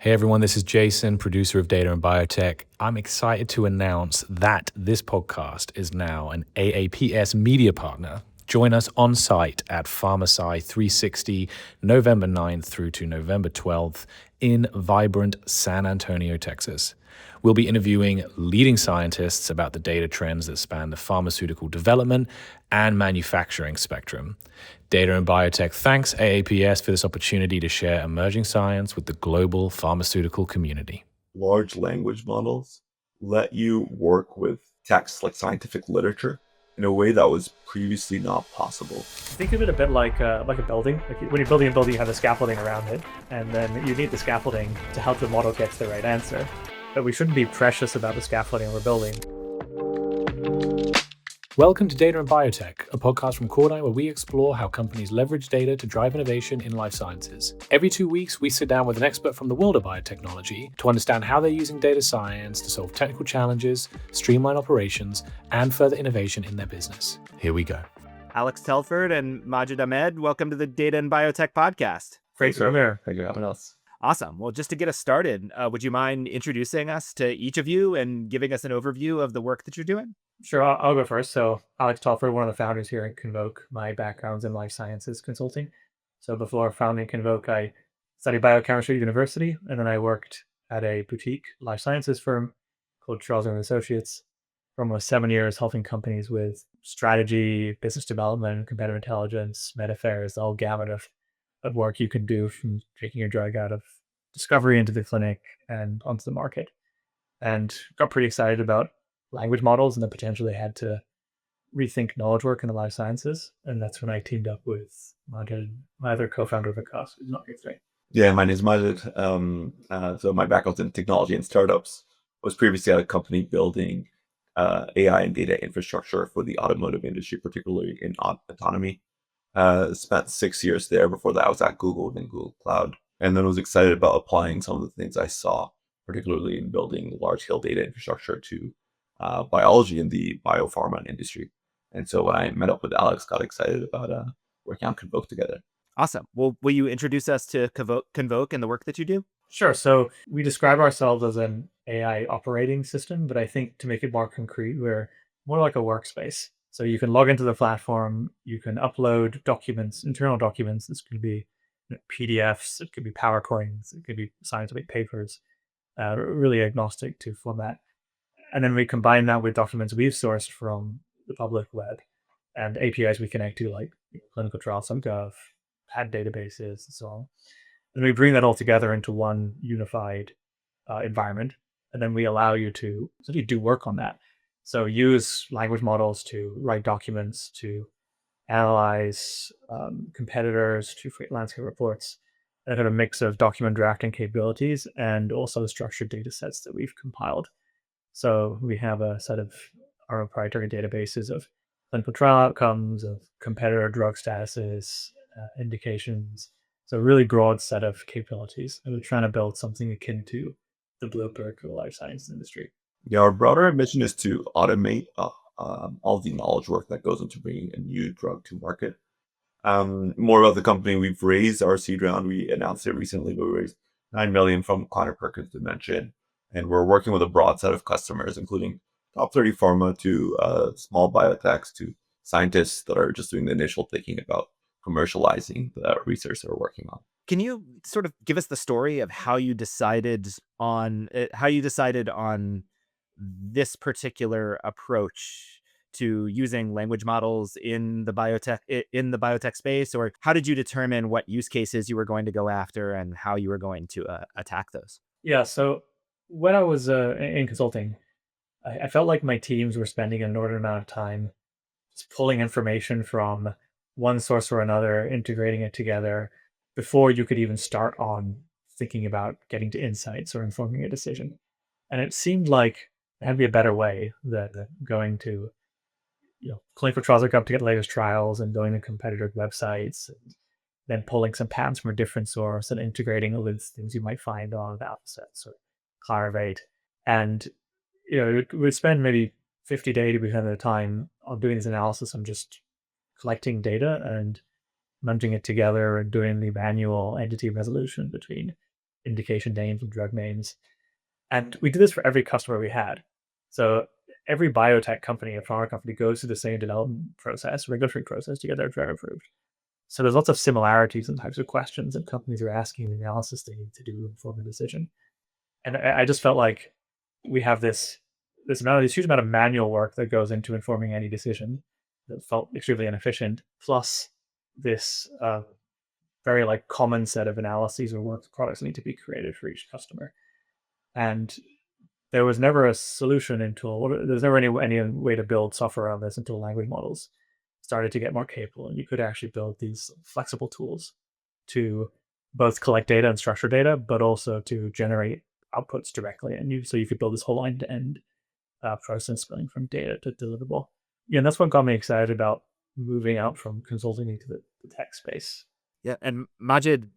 Hey everyone, this is Jason, producer of Data and Biotech. I'm excited to announce that this podcast is now an AAPS media partner. Join us on site at PharmaSci 360, November 9th through to November 12th in vibrant San Antonio, Texas. We'll be interviewing leading scientists about the data trends that span the pharmaceutical development and manufacturing spectrum. Data and Biotech thanks AAPS for this opportunity to share emerging science with the global pharmaceutical community. Large language models let you work with texts like scientific literature in a way that was previously not possible. Think of it a bit like a building. When you're building a building, you have the scaffolding around it, and then you need the scaffolding to help the model get to the right answer. But we shouldn't be precious about the scaffolding we're building. Welcome to Data and Biotech, a podcast from Cordi where we explore how companies leverage data to drive innovation in life sciences. Every 2 weeks, we sit down with an expert from the world of biotechnology to understand how they're using data science to solve technical challenges, streamline operations, and further innovation in their business. Here we go. Alex Telford and Ahmed, welcome to the Data and Biotech podcast. Great to be here. Thank you for having us. Awesome. Well, just to get us started, would you mind introducing us to each of you and giving us an overview of the work that you're doing? Sure, I'll go first. So Alex Telford, one of the founders here at Convoke. My background's in life sciences consulting. So before founding Convoke, I studied biochemistry at university, and then I worked at a boutique life sciences firm called Charles & Associates for almost 7 years, helping companies with strategy, business development, competitive intelligence, med affairs, the whole gamut of work you can do from taking a drug out of discovery into the clinic and onto the market. And got pretty excited about language models and the potential they had to rethink knowledge work in the life sciences. And that's when I teamed up with my other co-founder of Vikas, who's not here today. Yeah, my name is Ahmed. So my background's in technology and startups. I was previously at a company building AI and data infrastructure for the automotive industry, particularly in autonomy. Spent 6 years there. Before that, I was at Google and Google Cloud. And then was excited about applying some of the things I saw, particularly in building large-scale data infrastructure to biology in the biopharma industry. And so when I met up with Alex, got excited about working on Convoke together. Awesome. Well, will you introduce us to Convoke and the work that you do? Sure. So we describe ourselves as an AI operating system, but I think to make it more concrete, we're more like a workspace. So you can log into the platform, you can upload documents, internal documents. This could be PDFs, it could be PowerPoints, it could be scientific papers, really agnostic to format. And then we combine that with documents we've sourced from the public web and APIs we connect to, like clinicaltrials.gov, PAD databases, and so on. And we bring that all together into one unified environment. And then we allow you to essentially do work on that. So use language models to write documents, to analyze competitors, to create landscape reports, and have a mix of document drafting capabilities and also structured data sets that we've compiled. So we have a set of our proprietary databases of clinical trial outcomes, of competitor drug statuses, indications. So a really broad set of capabilities. And we're trying to build something akin to the Bloomberg for the life sciences industry. Yeah, our broader mission is to automate all the knowledge work that goes into bringing a new drug to market. More about the company, we've raised our seed round. We announced it recently, but we raised $9 million from Connor Perkins Dimension. And we're working with a broad set of customers, including top 30 pharma to small biotechs to scientists that are just doing the initial thinking about commercializing the research they're working on. Can you sort of give us the story of how you decided on this particular approach to using language models in the biotech space, or how did you determine what use cases you were going to go after and how you were going to attack those? Yeah, so when I was in consulting, I felt like my teams were spending an inordinate amount of time just pulling information from one source or another, integrating it together before you could even start on thinking about getting to insights or informing a decision. And it seemed like there had to be a better way than going to clinical trials to get the latest trials and going to competitor websites and then pulling some patents from a different source and integrating with things you might find on Alphasets or Clarivate. And we'd spend maybe 50 to 80% of the time on doing this analysis on just collecting data and munching it together and doing the manual entity resolution between indication names and drug names. And we did this for every customer we had. So every biotech company, a pharma company, goes through the same development process, regulatory process to get their drug approved. So there's lots of similarities in types of questions that companies are asking, the analysis they need to do to inform a decision. And I just felt like we have this huge amount of manual work that goes into informing any decision that felt extremely inefficient, plus this very like common set of analyses or work products that need to be created for each customer. And there was never a solution until there's never any way to build software around this until language models started to get more capable, and you could actually build these flexible tools to both collect data and structure data, but also to generate outputs directly. And you could build this whole end-to-end process going from data to deliverable. Yeah, and that's what got me excited about moving out from consulting into the tech space. Yeah, and Majid,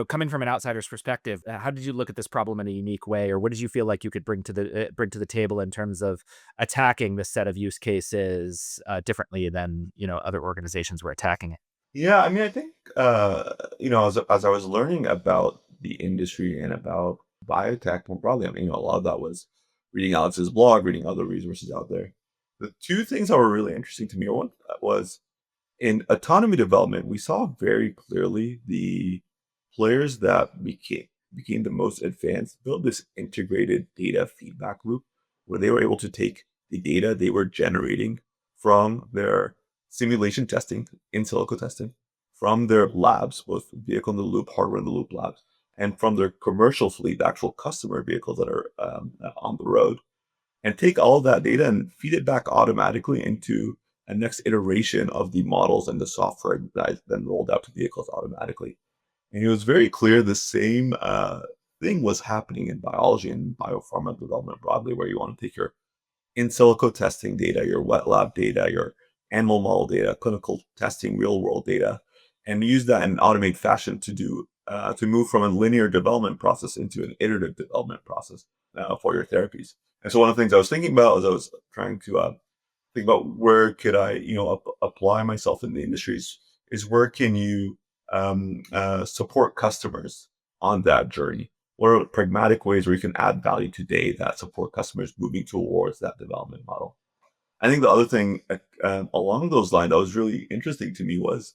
coming from an outsider's perspective, how did you look at this problem in a unique way, or what did you feel like you could bring to the table in terms of attacking this set of use cases differently than other organizations were attacking it? Yeah, I mean, I think as I was learning about the industry and about biotech more broadly, I mean, a lot of that was reading Alex's blog, reading other resources out there. The two things that were really interesting to me, one was in autonomy development, we saw very clearly the players that became the most advanced build this integrated data feedback loop where they were able to take the data they were generating from their simulation testing, in silico testing, from their labs, both vehicle in the loop, hardware in the loop labs, and from their commercial fleet, the actual customer vehicles that are on the road, and take all of that data and feed it back automatically into a next iteration of the models and the software that is then rolled out to vehicles automatically. And it was very clear the same thing was happening in biology and biopharma development broadly, where you want to take your in silico testing data, your wet lab data, your animal model data, clinical testing, real world data, and use that in an automated fashion to move from a linear development process into an iterative development process for your therapies. And so one of the things I was thinking about as I was trying to think about where could I, apply myself in the industries is where can you support customers on that journey? What are pragmatic ways where you can add value today that support customers moving towards that development model? I think the other thing along those lines that was really interesting to me was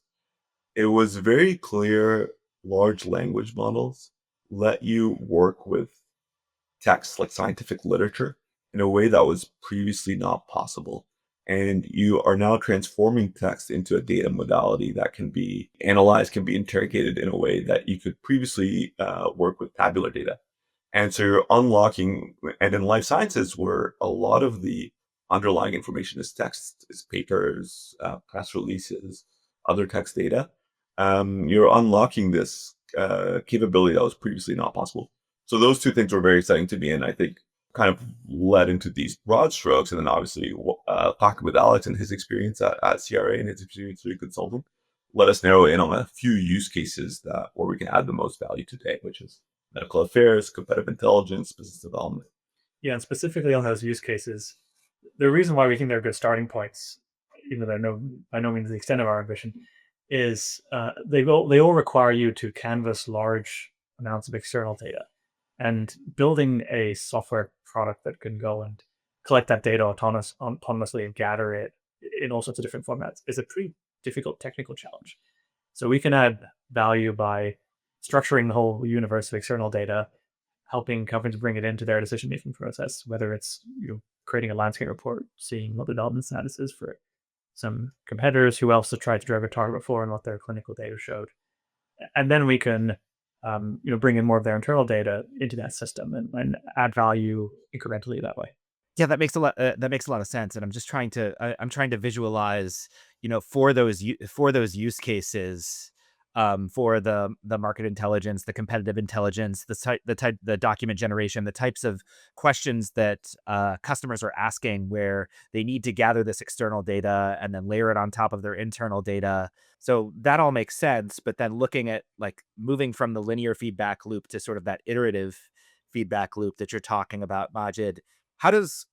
it was very clear large language models let you work with text like scientific literature in a way that was previously not possible. And you are now transforming text into a data modality that can be analyzed, can be interrogated in a way that you could previously work with tabular data. And so you're unlocking, and in life sciences, where a lot of the underlying information is text, is papers, press releases, other text data, you're unlocking this capability that was previously not possible. So those two things were very exciting to me, and I think kind of led into these broad strokes. And then obviously talking with Alex and his experience at CRA and his experience through consulting let us narrow in on a few use cases where we can add the most value today, which is medical affairs, competitive intelligence, business development. Yeah, and specifically on those use cases, the reason why we think they're good starting points, even though they're by no means the extent of our ambition, is they all require you to canvas large amounts of external data. And building a software product that can go and collect that data autonomously and gather it in all sorts of different formats is a pretty difficult technical challenge. So we can add value by structuring the whole universe of external data, helping companies bring it into their decision-making process, whether it's creating a landscape report, seeing what the development status is for some competitors who else have tried to drug a target before and what their clinical data showed. And then we can bring in more of their internal data into that system and add value incrementally that way. Yeah, that makes a lot. That makes a lot of sense, and I'm just trying to. I'm trying to visualize, for those use cases, for the market intelligence, the competitive intelligence, the document generation, the types of questions that customers are asking, where they need to gather this external data and then layer it on top of their internal data. So that all makes sense. But then looking at like moving from the linear feedback loop to sort of that iterative feedback loop that you're talking about, Majid, how does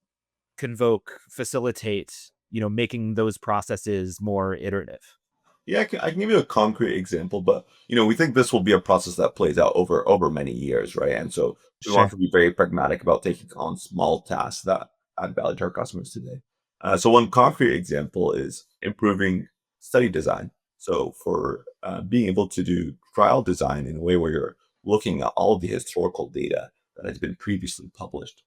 Convoke facilitate, making those processes more iterative? Yeah, I can give you a concrete example, but we think this will be a process that plays out over many years, right? And so we want Sure. to be very pragmatic about taking on small tasks that add value to our customers today. So one concrete example is improving study design. So for being able to do trial design in a way where you're looking at all of the historical data that has been previously published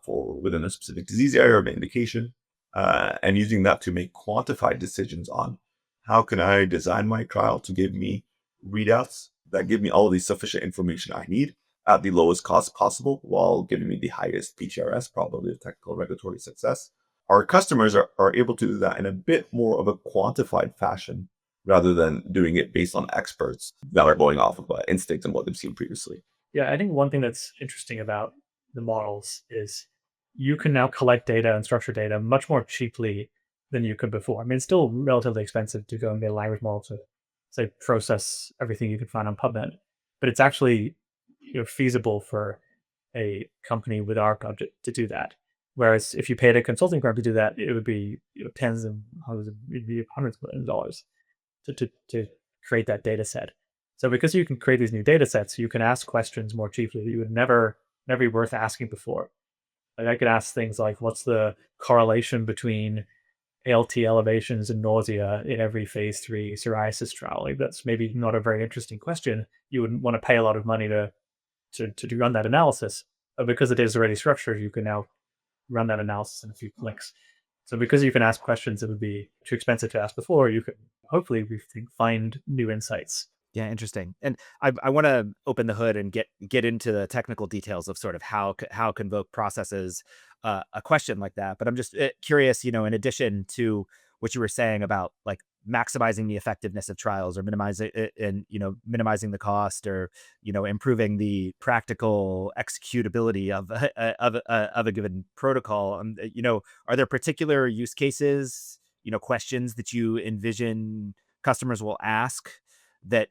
for within a specific disease area or an indication, and using that to make quantified decisions on how can I design my trial to give me readouts that give me all of the sufficient information I need at the lowest cost possible while giving me the highest PTRS, probability of technical regulatory success. Our customers are able to do that in a bit more of a quantified fashion rather than doing it based on experts that are going off of instinct and what they've seen previously. Yeah, I think one thing that's interesting about the models is you can now collect data and structure data much more cheaply than you could before. I mean, it's still relatively expensive to go and get a language model to, say, process everything you can find on PubMed, but it's actually feasible for a company with our budget to do that. Whereas if you paid a consulting firm to do that, it would be tens and it'd be hundreds of millions of dollars to create that data set. So because you can create these new data sets, you can ask questions more cheaply that you would never be worth asking before. Like I could ask things like, what's the correlation between ALT elevations and nausea in every phase 3 psoriasis trial? Like that's maybe not a very interesting question. You wouldn't want to pay a lot of money to run that analysis. But because the data is already structured, you can now run that analysis in a few clicks. So because you can ask questions that would be too expensive to ask before, you can hopefully we think find new insights. Yeah, interesting. And I want to open the hood and get into the technical details of sort of how Convoke processes a question like that. But I'm just curious, in addition to what you were saying about like maximizing the effectiveness of trials or minimizing it and minimizing the cost or improving the practical executability of a given protocol. Are there particular use cases, questions that you envision customers will ask that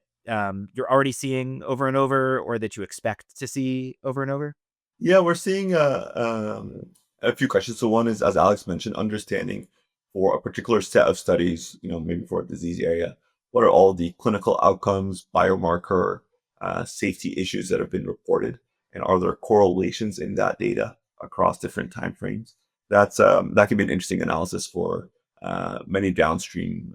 you're already seeing over and over, or that you expect to see over and over? Yeah, we're seeing a few questions. So one is, as Alex mentioned, understanding for a particular set of studies, maybe for a disease area, what are all the clinical outcomes, biomarker, safety issues that have been reported, and are there correlations in that data across different timeframes? That can be an interesting analysis for many downstream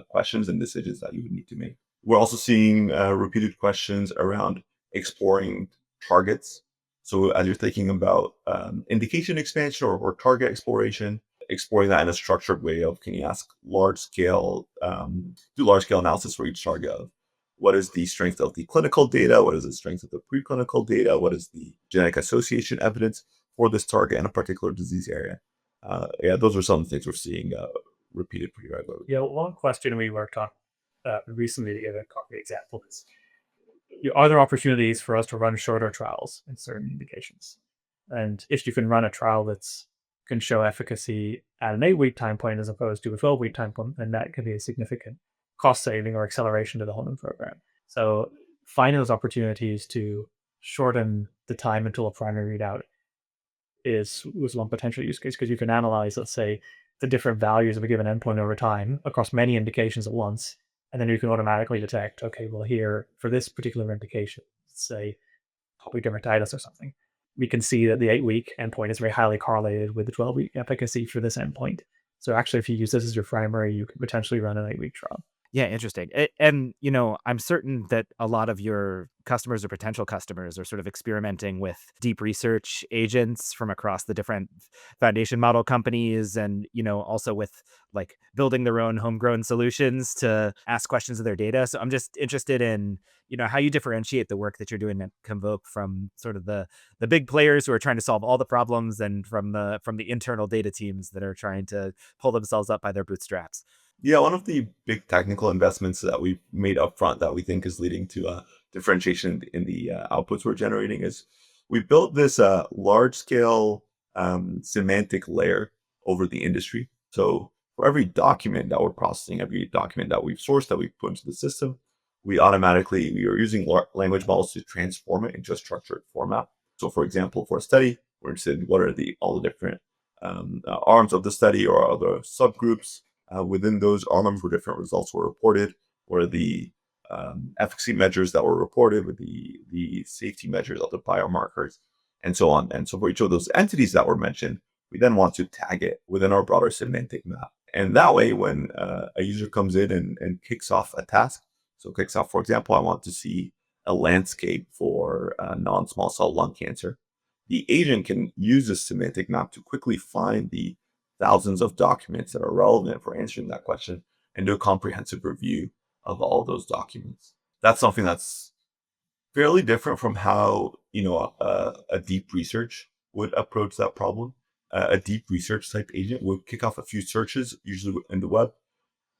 questions and decisions that you would need to make. We're also seeing repeated questions around exploring targets. So as you're thinking about indication expansion or target exploration, exploring that in a structured way of can you ask do large scale analysis for each target of what is the strength of the clinical data, what is the strength of the preclinical data, what is the genetic association evidence for this target in a particular disease area. Yeah, those are some things we're seeing repeated pretty regularly. Yeah, one question we worked on recently to give a concrete example is, are there opportunities for us to run shorter trials in certain indications? And if you can run a trial that's can show efficacy at an 8-week time point as opposed to a 12-week time point, then that could be a significant cost saving or acceleration to the whole new program. So finding those opportunities to shorten the time until a primary readout was one potential use case, because you can analyze, let's say, the different values of a given endpoint over time across many indications at once, and then you can automatically detect, okay, well here for this particular indication, say atopic dermatitis or something, we can see that the 8-week endpoint is very highly correlated with the 12-week efficacy for this endpoint. So actually, if you use this as your primary, you could potentially run an 8-week trial. Yeah, interesting. And, I'm certain that a lot of your customers or potential customers are sort of experimenting with deep research agents from across the different foundation model companies and, also with like building their own homegrown solutions to ask questions of their data. So I'm just interested in, how you differentiate the work that you're doing at Convoke from sort of the big players who are trying to solve all the problems and from the internal data teams that are trying to pull themselves up by their bootstraps. Yeah, one of the big technical investments that we've made upfront that we think is leading to differentiation in the outputs we're generating is we built this large scale semantic layer over the industry. So for every document that we're processing, every document that we've sourced, that we've put into the system, we are using language models to transform it into a structured format. So for example, for a study, we're interested in what are all the different arms of the study or other subgroups. Within those, all number of different results were reported, or the efficacy measures that were reported, with the safety measures of the biomarkers, and so on. And so for each of those entities that were mentioned, we then want to tag it within our broader semantic map. And that way, when a user comes in and kicks off a task, so kicks off, for example, I want to see a landscape for non-small cell lung cancer, the agent can use this semantic map to quickly find the thousands of documents that are relevant for answering that question and do a comprehensive review of all of those documents. That's something that's fairly different from how a deep research would approach that problem. A deep research type agent would kick off a few searches, usually in the web,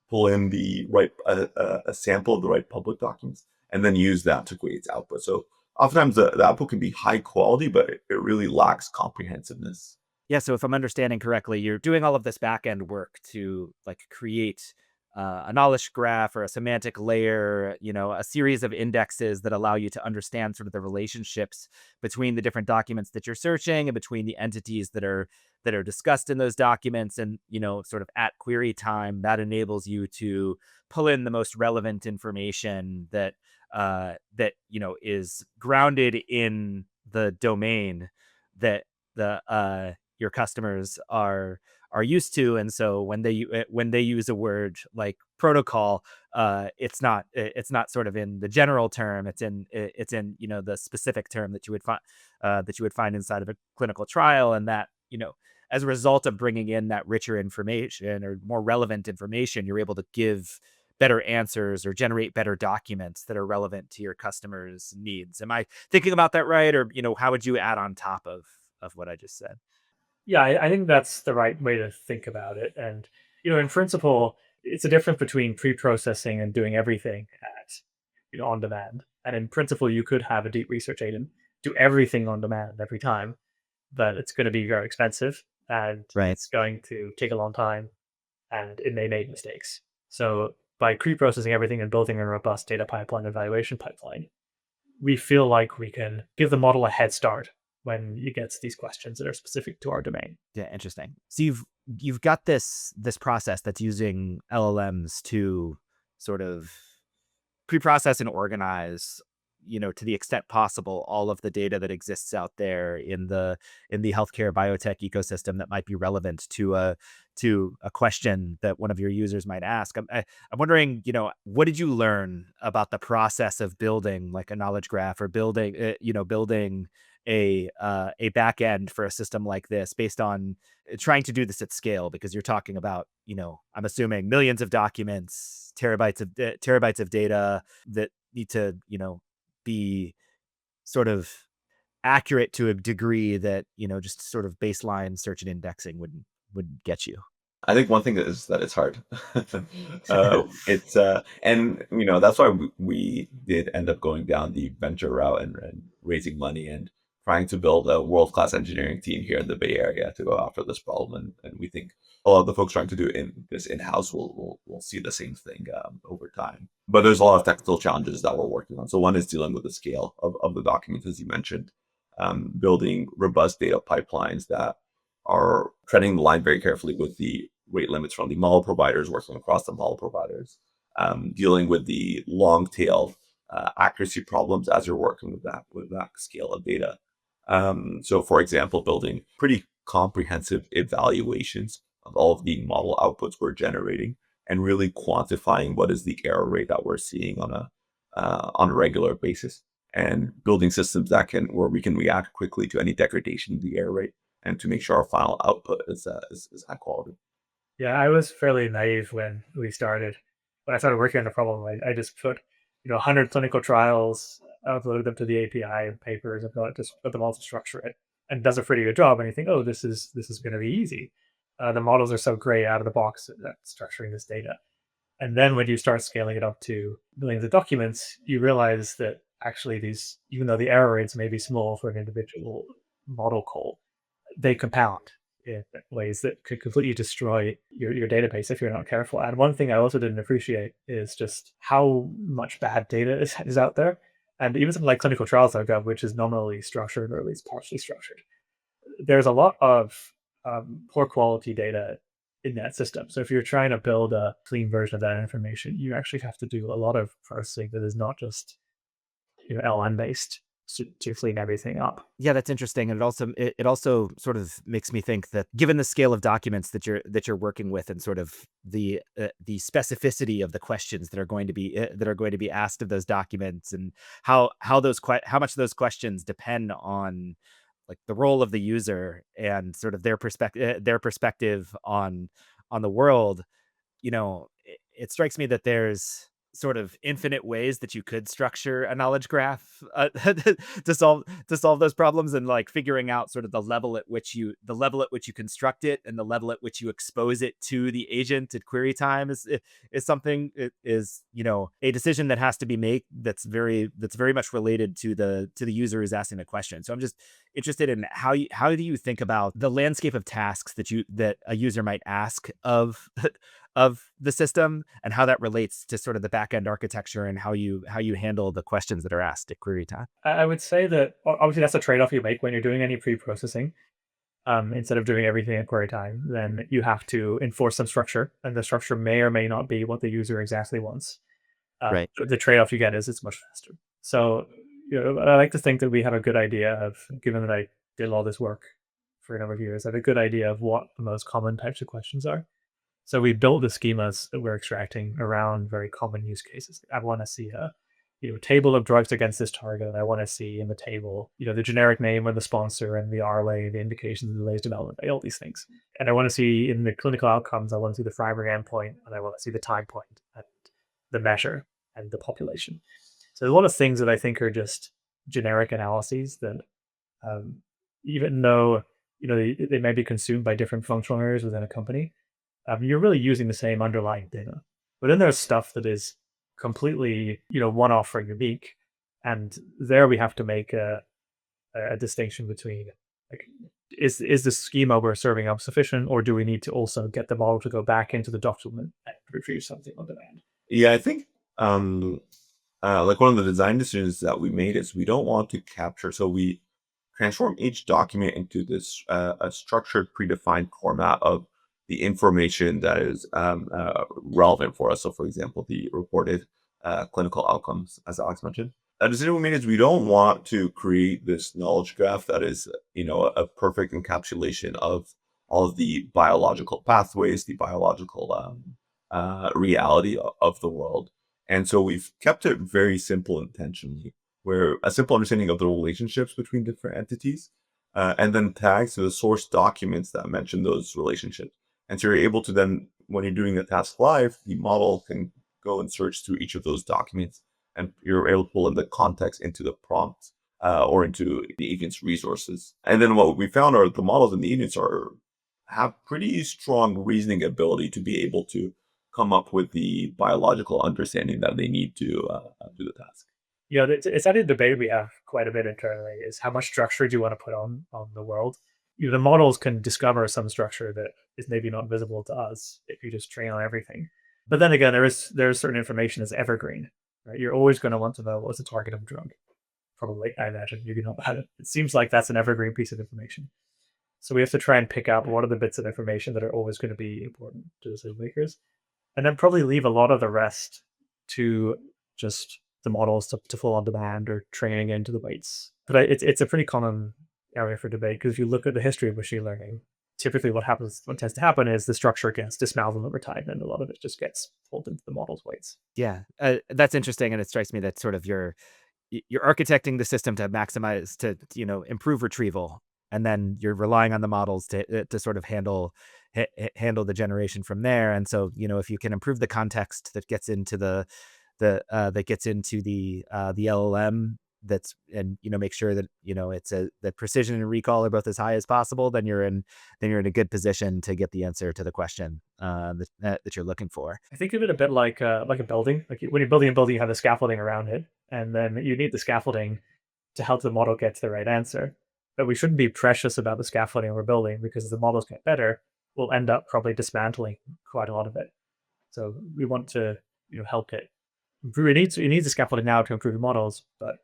pull in the right a sample of the right public documents, and then use that to create its output. So oftentimes the output can be high quality, but it really lacks comprehensiveness. Yeah, so if I'm understanding correctly, you're doing all of this back end work to like create a knowledge graph or a semantic layer, a series of indexes that allow you to understand sort of the relationships between the different documents that you're searching and between the entities that are discussed in those documents. And, sort of at query time, that enables you to pull in the most relevant information that is grounded in the domain that the your customers are used to. And so when they use a word like protocol, it's not sort of in the general term. It's in the specific term that you would find inside of a clinical trial. And that, as a result of bringing in that richer information or more relevant information, you're able to give better answers or generate better documents that are relevant to your customers' needs. Am I thinking about that right? Or, how would you add on top of what I just said? Yeah, I think that's the right way to think about it. And, in principle, it's a difference between pre-processing and doing everything at, on demand. And in principle, you could have a deep research agent do everything on demand every time, but it's going to be very expensive and Right. it's going to take a long time and it may make mistakes. So by pre-processing everything and building a robust data pipeline evaluation pipeline, we feel like we can give the model a head start when it gets these questions that are specific to our domain. Yeah, interesting. So you've got this process that's using LLMs to sort of pre-process and organize, to the extent possible, all of the data that exists out there in the healthcare biotech ecosystem that might be relevant to a question that one of your users might ask. I'm wondering, what did you learn about the process of building like a knowledge graph or building a back end for a system like this, based on trying to do this at scale? Because you're talking about, I'm assuming millions of documents, terabytes of data that need to, be sort of accurate to a degree that, just sort of baseline search and indexing would get you. I think one thing is that it's hard. It's and that's why we did end up going down the venture route and raising money and trying to build a world-class engineering team here in the Bay Area to go after this problem. And we think a lot of the folks trying to do this in-house will see the same thing over time. But there's a lot of technical challenges that we're working on. So one is dealing with the scale of the documents, as you mentioned, building robust data pipelines that are treading the line very carefully with the rate limits from the model providers, working across the model providers, dealing with the long tail accuracy problems as you're working with that scale of data. So, for example, building pretty comprehensive evaluations of all of the model outputs we're generating and really quantifying what is the error rate that we're seeing on a regular basis, and building systems where we can react quickly to any degradation of the error rate and to make sure our final output is high quality. Yeah, I was fairly naive when we started. When I started working on the problem, I just put, 100 clinical trials, uploaded them to the API papers, and just put them all to structure it, and it does a pretty good job. And you think, oh, this is going to be easy. The models are so great out of the box at structuring this data. And then when you start scaling it up to millions of documents, you realize that actually these, even though the error rates may be small for an individual model call, they compound in ways that could completely destroy your database if you're not careful. And one thing I also didn't appreciate is just how much bad data is out there. And even something like clinicaltrials.gov, which is nominally structured or at least partially structured, there's a lot of poor quality data in that system. So if you're trying to build a clean version of that information, you actually have to do a lot of processing that is not just LLM based to clean everything up. Yeah, that's interesting, and it also sort of makes me think that given the scale of documents that you're working with, and sort of the specificity of the questions that are going to be asked of those documents, and how much those questions depend on like the role of the user and sort of their perspective on the world. It strikes me that there's sort of infinite ways that you could structure a knowledge graph to solve those problems, and like figuring out sort of the level at which you construct it and the level at which you expose it to the agent at query time is something. It is a decision that has to be made that's very much related to the user who's asking the question. So I'm just interested in how do you think about the landscape of tasks that a user might ask of of the system, and how that relates to sort of the back-end architecture, and how you handle the questions that are asked at query time. I would say that obviously that's a trade-off you make when you're doing any pre-processing. Instead of doing everything at query time, then you have to enforce some structure, and the structure may or may not be what the user exactly wants. Right. The trade-off you get is it's much faster. So I like to think that we have a good idea of, given that I did all this work for a number of years, I have a good idea of what the most common types of questions are. So we built the schemas that we're extracting around very common use cases. I want to see a table of drugs against this target. I want to see in the table, the generic name or the sponsor and the RLA, the indications of the latest development, all these things. And I want to see in the clinical outcomes, I want to see the primary endpoint, and I want to see the time point and the measure and the population. So there's a lot of things that I think are just generic analyses that, even though they may be consumed by different functional areas within a company, you're really using the same underlying data. But then there's stuff that is completely, one-off or unique, and there we have to make a distinction between, like, is the schema we're serving up sufficient, or do we need to also get the model to go back into the document and retrieve something on demand? Yeah, I think like one of the design decisions that we made is we don't want to capture, so we transform each document into this a structured predefined format of the information that is relevant for us. So for example, the reported clinical outcomes, as Alex mentioned. A decision we made is we don't want to create this knowledge graph that is, a perfect encapsulation of all of the biological pathways, the biological reality of the world. And so we've kept it very simple intentionally, where a simple understanding of the relationships between different entities, and then tags to the source documents that mention those relationships. And so you're able to then, when you're doing the task live, the model can go and search through each of those documents, and you're able to pull in the context into the prompt or into the agent's resources. And then what we found are the models and the agents have pretty strong reasoning ability to be able to come up with the biological understanding that they need to do the task. It's actually a debate we have quite a bit internally, is how much structure do you want to put on the world? The models can discover some structure that is maybe not visible to us if you just train on everything. But then again, there's certain information that's evergreen, right? You're always going to want to know what's the target of a drug. Probably, I imagine you can know about it. It seems like that's an evergreen piece of information. So we have to try and pick out what are the bits of information that are always going to be important to decision makers, and then probably leave a lot of the rest to just the models to full on demand or training into the weights. But it's a pretty common area for debate, because if you look at the history of machine learning, typically what tends to happen is the structure gets dismantled over time, and a lot of it just gets pulled into the model's weights. Yeah, that's interesting, and it strikes me that sort of you're architecting the system to maximize, to improve retrieval, and then you're relying on the models to sort of handle the generation from there. And so if you can improve the context that gets into the LLM, and make sure that it's the precision and recall are both as high as possible, then you're in a good position to get the answer to the question that you're looking for. I think of it a bit like a building. Like when you're building a building, you have the scaffolding around it, and then you need the scaffolding to help the model get to the right answer. But we shouldn't be precious about the scaffolding we're building, because as the models get better, we'll end up probably dismantling quite a lot of it. So we want to help it improve. It needs the scaffolding now to improve the models, but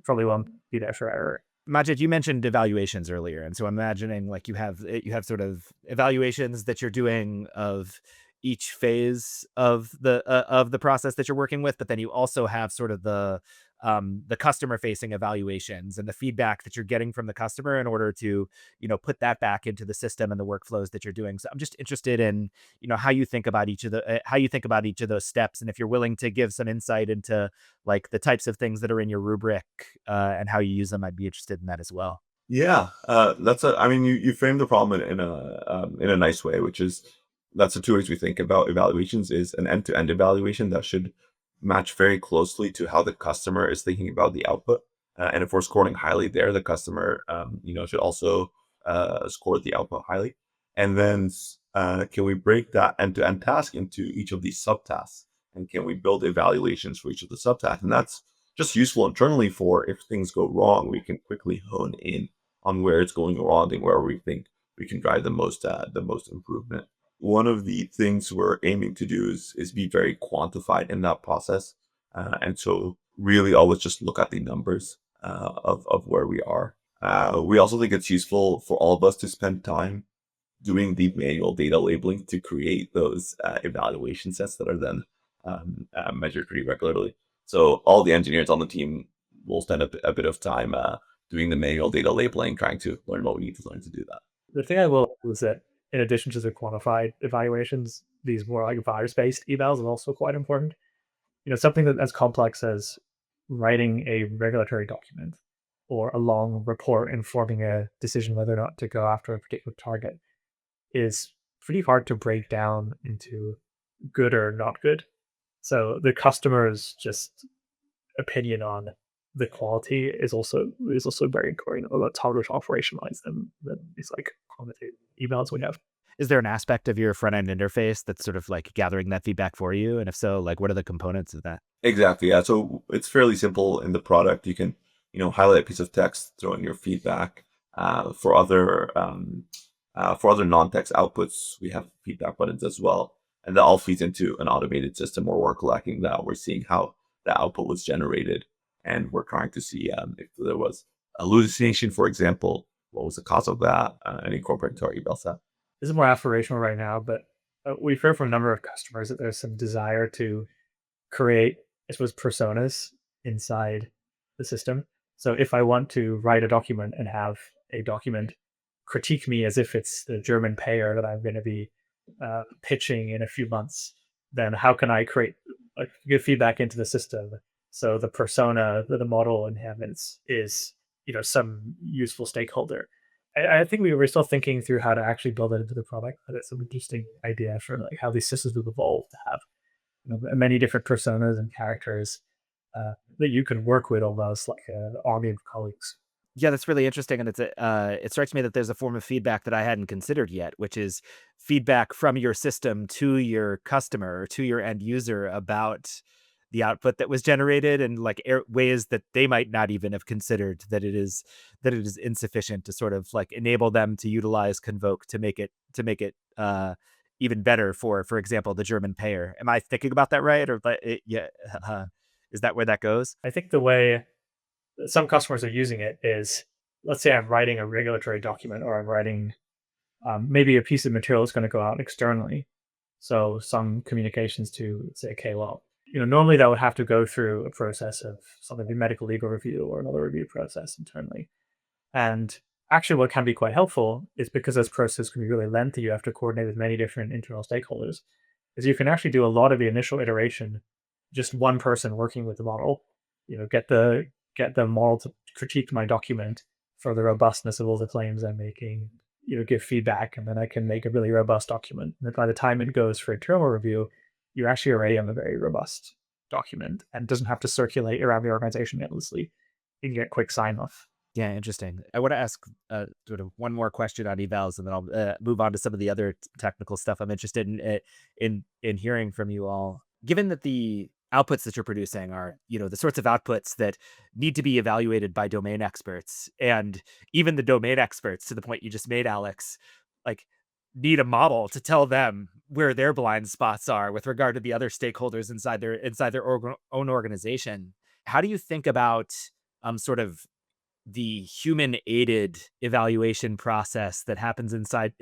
probably won't be there forever. Majid, you mentioned evaluations earlier, and so I'm imagining like you have sort of evaluations that you're doing of each phase of the process that you're working with, but then you also have sort of the customer facing evaluations and the feedback that you're getting from the customer in order to put that back into the system and the workflows that you're doing. So I'm just interested in how you think about each of those steps, and if you're willing to give some insight into like the types of things that are in your rubric and how you use them. I'd be interested in that as well. Yeah, I mean, you framed the problem in a nice way, which is that's the two ways we think about evaluations is an end-to-end evaluation that should match very closely to how the customer is thinking about the output. And if we're scoring highly there, the customer, should also score the output highly. And then, can we break that end-to-end task into each of these subtasks? And can we build evaluations for each of the subtasks? And that's just useful internally for if things go wrong, we can quickly hone in on where it's going wrong and where we think we can drive the most improvement. One of the things we're aiming to do is be very quantified in that process, and so really always just look at the numbers of where we are. We also think it's useful for all of us to spend time doing the manual data labeling to create those evaluation sets that are then measured pretty regularly. So all the engineers on the team will spend a bit of time doing the manual data labeling, trying to learn what we need to learn to do that. The thing I will is that in addition to the quantified evaluations, these more like virus-based evals are also quite important. Something that as complex as writing a regulatory document or a long report informing a decision whether or not to go after a particular target is pretty hard to break down into good or not good. So the customer's just opinion on the quality is also very important. That's how to operationalize them. Then these like quantitative emails we have. Is there an aspect of your front end interface that's sort of like gathering that feedback for you? And if so, like what are the components of that? Exactly. Yeah. So it's fairly simple in the product. You can, highlight a piece of text, throw in your feedback. For other non-text outputs, we have feedback buttons as well, and that all feeds into an automated system where we're collecting that. We're seeing how the output was generated, and we're trying to see if there was hallucination, for example, what was the cause of that, and incorporate into our eval set. This is more aspirational right now, but we've heard from a number of customers that there's some desire to create, I suppose, personas inside the system. So if I want to write a document and have a document critique me as if it's the German payer that I'm going to be pitching in a few months, then how can I give feedback into the system so the persona that the model inhabits is some useful stakeholder? I think we were still thinking through how to actually build it into the product, but it's an interesting idea for like how these systems will evolve to have many different personas and characters that you can work with almost like an army of colleagues. Yeah, that's really interesting, and it strikes me that there's a form of feedback that I hadn't considered yet, which is feedback from your system to your customer or to your end user about the output that was generated, and like ways that they might not even have considered that it is insufficient to sort of like enable them to utilize Convoke to make it even better for example, the German payer. Am I thinking about that right, or yeah? Is that where that goes? I think the way some customers are using it is, let's say I'm writing a regulatory document or I'm writing maybe a piece of material is going to go out externally. So some communications to say, okay, well, normally that would have to go through a process of something like medical legal review or another review process internally. And actually what can be quite helpful is because this process can be really lengthy, you have to coordinate with many different internal stakeholders, is you can actually do a lot of the initial iteration, just one person working with the model, get the model to critique my document for the robustness of all the claims I'm making, give feedback, and then I can make a really robust document. And by the time it goes for internal review, you actually already have a very robust document and doesn't have to circulate around the organization endlessly. You can get quick sign off. Yeah, interesting. I want to ask sort of one more question on evals, and then I'll move on to some of the other technical stuff I'm interested in hearing from you all. Given that the outputs that you're producing are, the sorts of outputs that need to be evaluated by domain experts, and even the domain experts, to the point you just made, Alex, like need a model to tell them where their blind spots are with regard to the other stakeholders inside their own organization. How do you think about sort of the human aided evaluation process that happens inside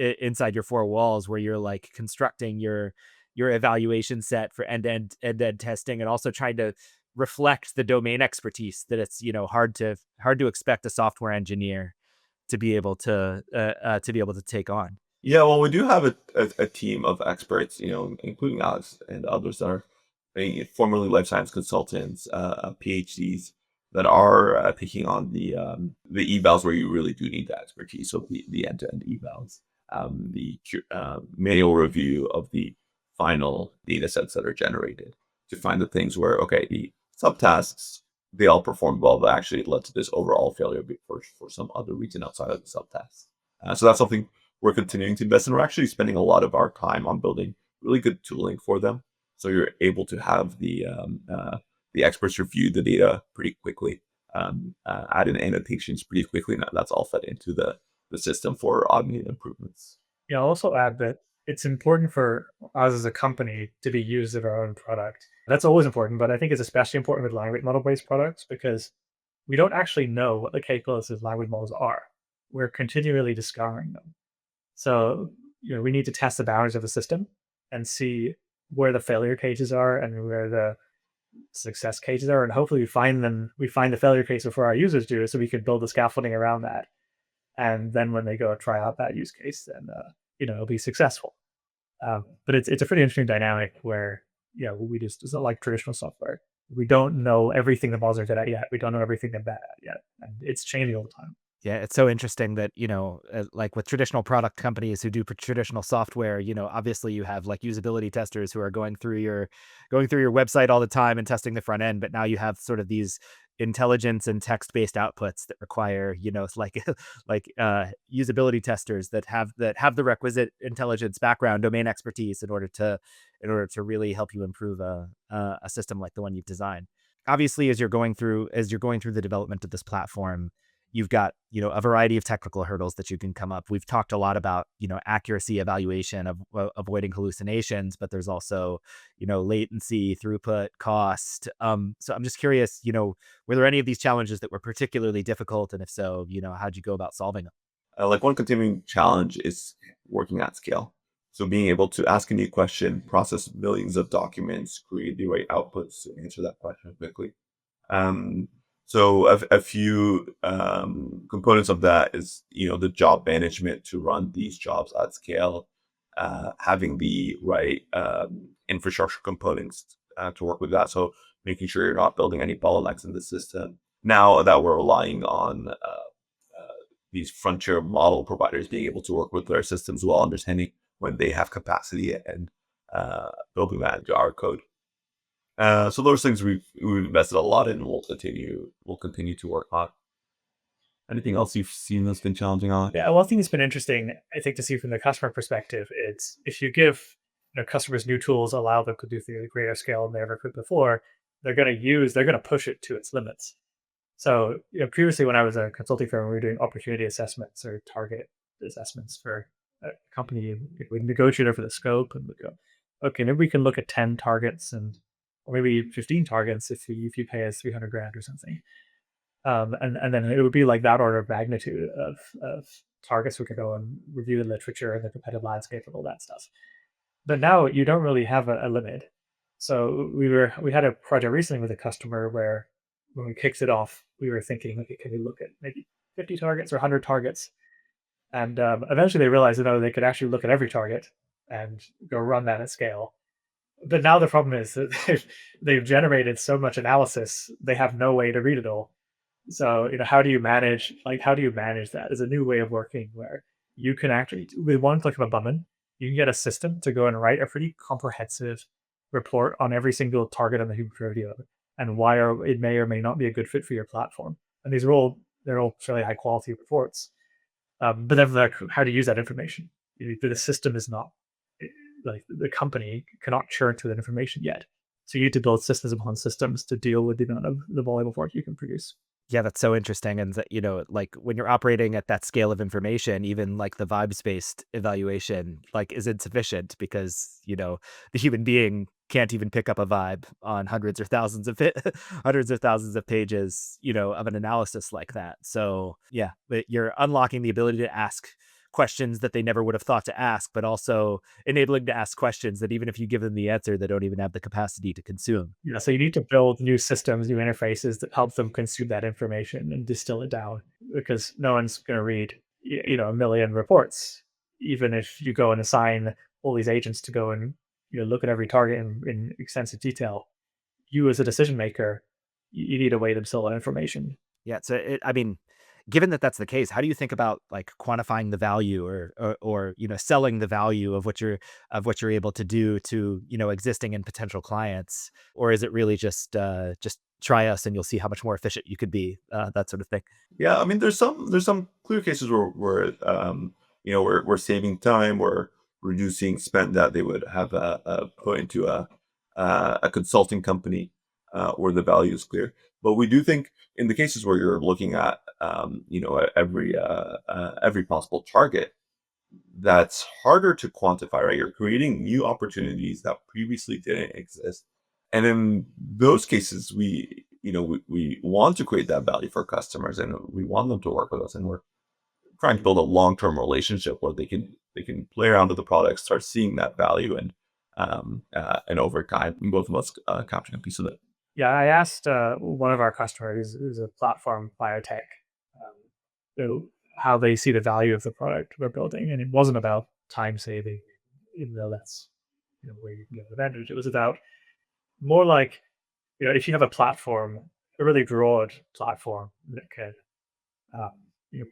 your four walls, where you're like constructing your evaluation set for end-to-end testing, and also trying to reflect the domain expertise that it's, hard to expect a software engineer to be able to take on. Yeah, well, we do have a team of experts, including Alex and others that are formerly life science consultants, PhDs that are taking on the evals where you really do need that expertise. So the end-to-end evals, manual review of the final data sets that are generated to find the things where, okay, the subtasks, they all performed well, but actually it led to this overall failure for some other reason outside of the subtasks. So that's something we're continuing to invest in. We're actually spending a lot of our time on building really good tooling for them. So you're able to have the experts review the data pretty quickly, add in annotations pretty quickly, and that's all fed into the system for automated improvements. Yeah, I'll also add that it's important for us as a company to be used of our own product. That's always important, but I think it's especially important with language model-based products because we don't actually know what the capabilities of language models are. We're continually discovering them. So, we need to test the boundaries of the system and see where the failure cases are and where the success cases are, and hopefully we find the failure case before our users do, so we can build the scaffolding around that. And then when they go try out that use case, then it'll be successful. But it's a pretty interesting dynamic where it's not like traditional software. We don't know everything the models are good at yet. We don't know everything they're bad at yet, and it's changing all the time. Yeah, it's so interesting that, like with traditional product companies who do traditional software, obviously you have like usability testers who are going through your website all the time and testing the front end, but now you have sort of these intelligence and text-based outputs that require, it's like usability testers that have the requisite intelligence background, domain expertise in order to really help you improve a system like the one you've designed. Obviously, as you're going through the development of this platform, you've got, a variety of technical hurdles that you can come up. We've talked a lot about, accuracy evaluation of avoiding hallucinations, but there's also, latency, throughput, cost. So I'm just curious, were there any of these challenges that were particularly difficult? And if so, how'd you go about solving them? Like one continuing challenge is working at scale. So being able to ask a new question, process millions of documents, create the right outputs to answer that question quickly. So a few components of that is, the job management to run these jobs at scale, having the right infrastructure components to work with that. So making sure you're not building any bottlenecks in the system. Now that we're relying on these frontier model providers being able to work with their systems while understanding when they have capacity and building that into our code. So those things we've invested a lot in, and we'll continue to work on. Anything else you've seen that's been challenging on? Yeah, one thing that's been interesting, I think, to see from the customer perspective, it's if you give customers new tools, allow them to do things at greater scale than they ever could before, they're going to push it to its limits. So previously when I was a consulting firm, we were doing opportunity assessments or target assessments for a company. We negotiated for the scope and we go, okay, maybe we can look at 10 targets or maybe 15 targets if you pay us $300,000 or something. And then it would be like that order of magnitude of targets we could go and review the literature and the competitive landscape and all that stuff. But now you don't really have a limit. So we had a project recently with a customer where when we kicked it off, we were thinking, okay, can we look at maybe 50 targets or 100 targets? And eventually they realized that they could actually look at every target and go run that at scale. But now the problem is that they've generated so much analysis, they have no way to read it all. So, how do you manage that? There's a new way of working where you can actually, with one click of a button, you can get a system to go and write a pretty comprehensive report on every single target on the human proteome and why it may or may not be a good fit for your platform. And they're all fairly high quality reports. But then how to use that information. The system is not, like the company cannot churn through that information yet. So you need to build systems upon systems to deal with the amount of the volume of work you can produce. Yeah, that's so interesting. And that, like when you're operating at that scale of information, even like the vibes-based evaluation, like is insufficient because, the human being can't even pick up a vibe on hundreds or thousands of hundreds or thousands of pages, of an analysis like that. So yeah, but you're unlocking the ability to ask questions that they never would have thought to ask, but also enabling to ask questions that even if you give them the answer, they don't even have the capacity to consume. Yeah, so you need to build new systems, new interfaces that help them consume that information and distill it down, because no one's going to read, a million reports, even if you go and assign all these agents to go and look at every target in extensive detail. You as a decision maker, you need a way to distill that information. Yeah. So I mean, given that that's the case, how do you think about like quantifying the value or selling the value of what you're able to do to existing and potential clients, or is it really just try us and you'll see how much more efficient you could be, that sort of thing? Yeah, I mean, there's some clear cases where we're saving time, we're reducing spend that they would have put into a consulting company, where the value is clear. But we do think in the cases where you're looking at every possible target, that's harder to quantify, right? You're creating new opportunities that previously didn't exist. And in those cases, we want to create that value for customers and we want them to work with us. And we're trying to build a long-term relationship where they can play around with the product, start seeing that value, and over time, both of us capturing a piece of it. Yeah, I asked one of our customers, who's a platform biotech, um, how they see the value of the product we're building, and it wasn't about time saving, even though that's where you can get advantage. It was about more like if you have a platform, a really broad platform that can um,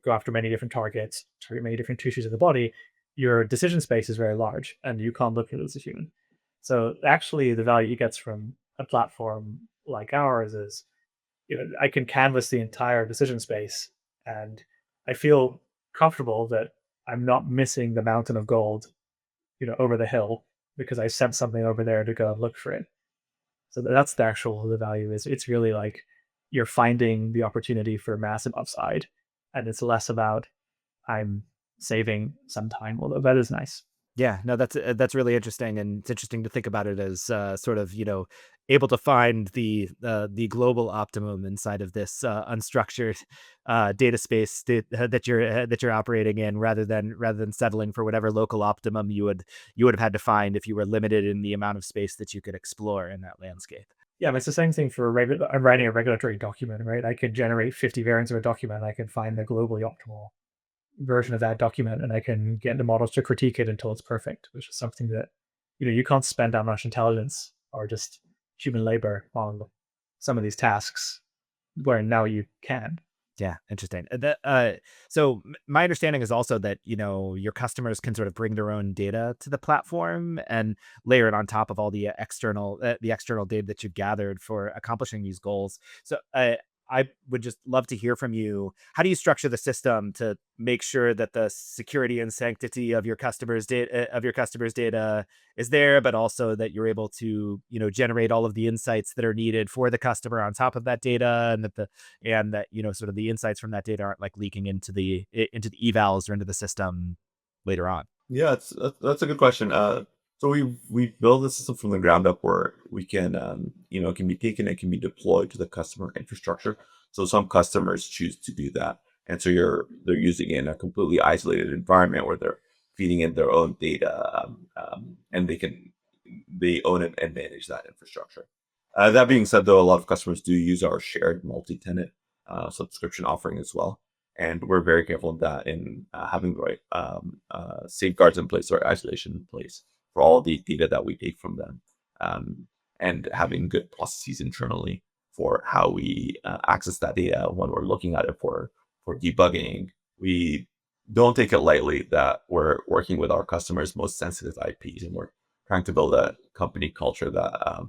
go after many different targets, target many different tissues of the body, your decision space is very large, and you can't look at it as a human. So actually, the value you gets from a platform like ours is, I can canvas the entire decision space, and I feel comfortable that I'm not missing the mountain of gold, over the hill because I sent something over there to go and look for it. So that's the value is. It's really like you're finding the opportunity for massive upside, and it's less about I'm saving some time. Although that is nice. Yeah, no, that's really interesting, and it's interesting to think about it as sort of able to find the global optimum inside of this unstructured data space that you're operating in, rather than settling for whatever local optimum you would have had to find if you were limited in the amount of space that you could explore in that landscape. Yeah, but it's the same thing for I'm writing a regulatory document, right? I could generate 50 variants of a document. I can find the globally optimal version of that document, and I can get the models to critique it until it's perfect, which is something that you can't spend that much intelligence or just human labor on some of these tasks, where now you can. Yeah, interesting. So my understanding is also that your customers can sort of bring their own data to the platform and layer it on top of all the external data that you've gathered for accomplishing these goals. So I would just love to hear from you. How do you structure the system to make sure that the security and sanctity of your customers' data is there, but also that you're able to generate all of the insights that are needed for the customer on top of that data, and that sort of the insights from that data aren't like leaking into the evals or into the system later on. Yeah, that's a good question. So we build the system from the ground up where we can, it can be taken, it can be deployed to the customer infrastructure. So some customers choose to do that, and so they're using it in a completely isolated environment where they're feeding in their own data, and they own it and manage that infrastructure. That being said, though, a lot of customers do use our shared multi-tenant subscription offering as well. And we're very careful in that, in having the right safeguards in place or isolation in place for all the data that we take from them, and having good processes internally for how we access that data when we're looking at it for debugging. We don't take it lightly that we're working with our customers' most sensitive IPs, and we're trying to build a company culture that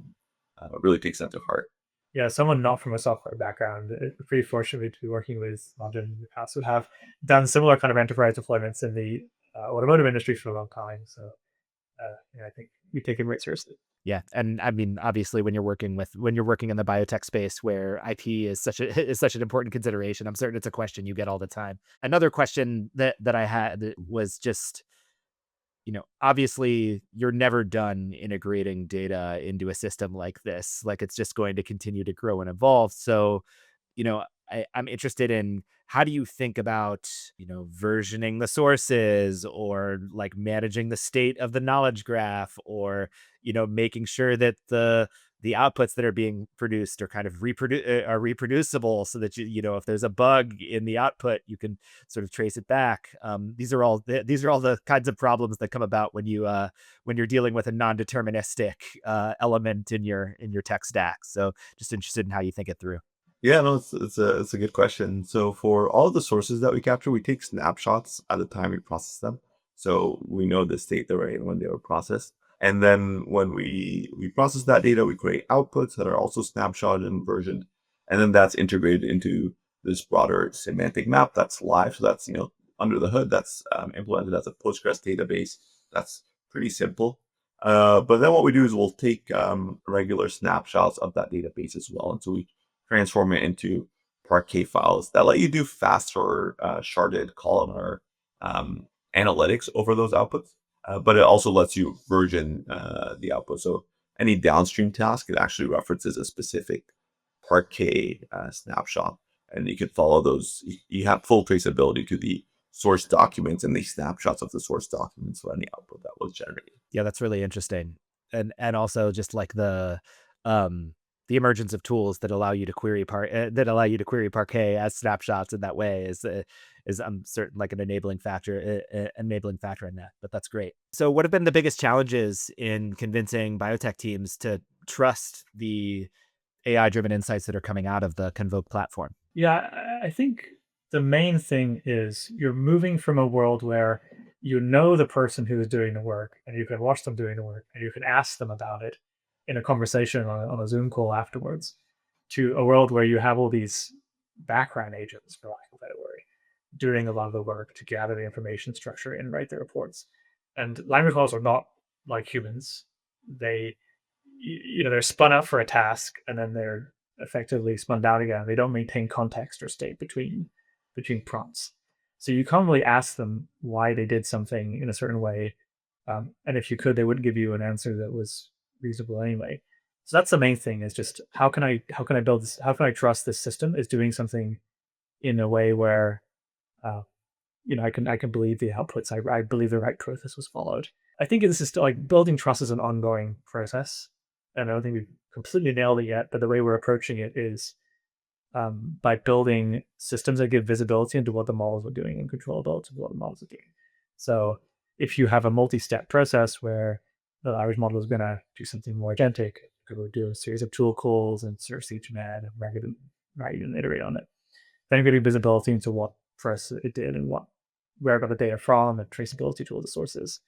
really takes that to heart. Yeah, someone not from a software background, pretty fortunate to be working with London in the past, would have done similar kind of enterprise deployments in the automotive industry for a long time. So yeah, I think we take it very seriously. Yeah, and I mean, obviously, when you're working in the biotech space where IP is such an important consideration, I'm certain it's a question you get all the time. Another question that I had was just obviously you're never done integrating data into a system like this. Like it's just going to continue to grow and evolve. So, I'm interested in how do you think about, versioning the sources or like managing the state of the knowledge graph or, making sure that the outputs that are being produced are kind of are reproducible so that if there's a bug in the output, you can sort of trace it back. These are all the kinds of problems that come about when you're dealing with a non-deterministic element in your tech stack. So just interested in how you think it through. Yeah, no, it's a good question. So for all of the sources that we capture, we take snapshots at the time we process them. So we know the state they were in when they were processed. And then when we process that data, we create outputs that are also snapshotted and versioned. And then that's integrated into this broader semantic map that's live. So that's, under the hood, that's implemented as a Postgres database. That's pretty simple. But then what we do is we'll take regular snapshots of that database as well. And so we transform it into Parquet files that let you do faster sharded columnar analytics over those outputs. But it also lets you version the output. So any downstream task, it actually references a specific Parquet snapshot. And you can follow those. You have full traceability to the source documents and the snapshots of the source documents for any output that was generated. Yeah, that's really interesting. And also just like the emergence of tools that allow you to query Parquet as snapshots in that way is I'm certain like an enabling factor in that. But that's great. So what have been the biggest challenges in convincing biotech teams to trust the AI-driven insights that are coming out of the Convoke platform? Yeah, I think the main thing is you're moving from a world where you know the person who is doing the work and you can watch them doing the work and you can ask them about it in a conversation on a Zoom call afterwards, to a world where you have all these background agents, for lack of a better word, doing a lot of the work to gather the information, structure it, and write the reports. And language models are not like humans. They're spun up for a task and then they're effectively spun down again. They don't maintain context or state between prompts. So you can't really ask them why they did something in a certain way. And if you could, they wouldn't give you an answer that was reasonable anyway. So that's the main thing, is just how can I build this? How can I trust this system is doing something in a way where I can believe the outputs. I believe the right process was followed. I think this is still like building trust is an ongoing process, and I don't think we've completely nailed it yet. But the way we're approaching it is by building systems that give visibility into what the models are doing and controllability of what the models are doing. So if you have a multi-step process where the language model is going to do something more agentic, it will do a series of tool calls and search each med and write and iterate on it. Then getting visibility into what process it did and where it got the data from, and traceability to all the sources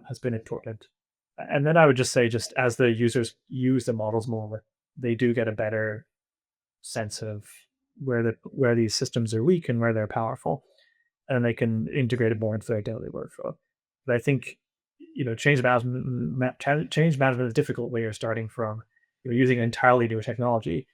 has been important. And then I would just say, just as the users use the models more, they do get a better sense of where these systems are weak and where they're powerful, and they can integrate it more into their daily workflow. But I think change management is difficult when you're starting from using an entirely new technology